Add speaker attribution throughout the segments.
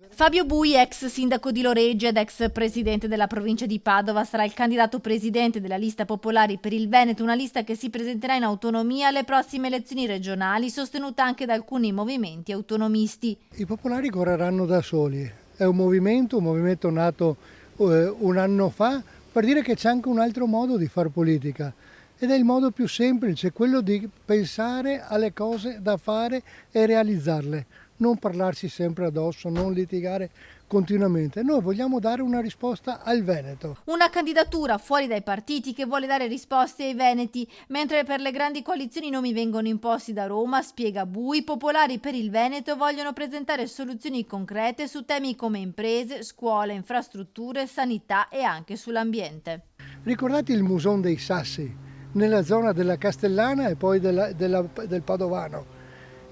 Speaker 1: Fabio Bui, ex sindaco di Loreggia ed ex presidente della provincia di Padova, sarà il candidato presidente della lista Popolari per il Veneto, una lista che si presenterà in autonomia alle prossime elezioni regionali, sostenuta anche da alcuni movimenti autonomisti.
Speaker 2: I popolari correranno da soli, è un movimento nato un anno fa per dire che c'è anche un altro modo di fare politica ed è il modo più semplice, quello di pensare alle cose da fare e realizzarle. Non parlarsi sempre addosso, non litigare continuamente. Noi vogliamo dare una risposta al Veneto.
Speaker 1: Una candidatura fuori dai partiti che vuole dare risposte ai veneti, mentre per le grandi coalizioni i nomi vengono imposti da Roma, spiega Bui, Popolari per il Veneto vogliono presentare soluzioni concrete su temi come imprese, scuole, infrastrutture, sanità e anche sull'ambiente.
Speaker 2: Ricordate il Musone dei Sassi, nella zona della Castellana e poi del Padovano.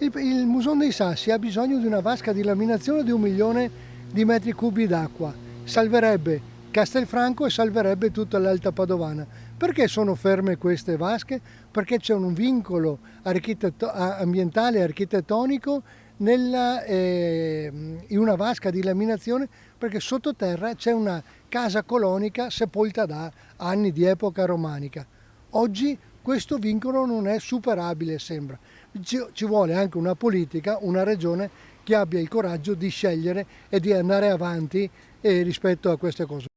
Speaker 2: Il Musone dei Sassi ha bisogno di una vasca di laminazione di 1 milione di metri cubi d'acqua. Salverebbe Castelfranco e salverebbe tutta l'Alta Padovana. Perché sono ferme queste vasche? Perché c'è un vincolo ambientale e architettonico in una vasca di laminazione, perché sottoterra c'è una casa colonica sepolta da anni di epoca romanica. Oggi questo vincolo non è superabile, sembra. Ci vuole anche una politica, una regione che abbia il coraggio di scegliere e di andare avanti rispetto a queste cose.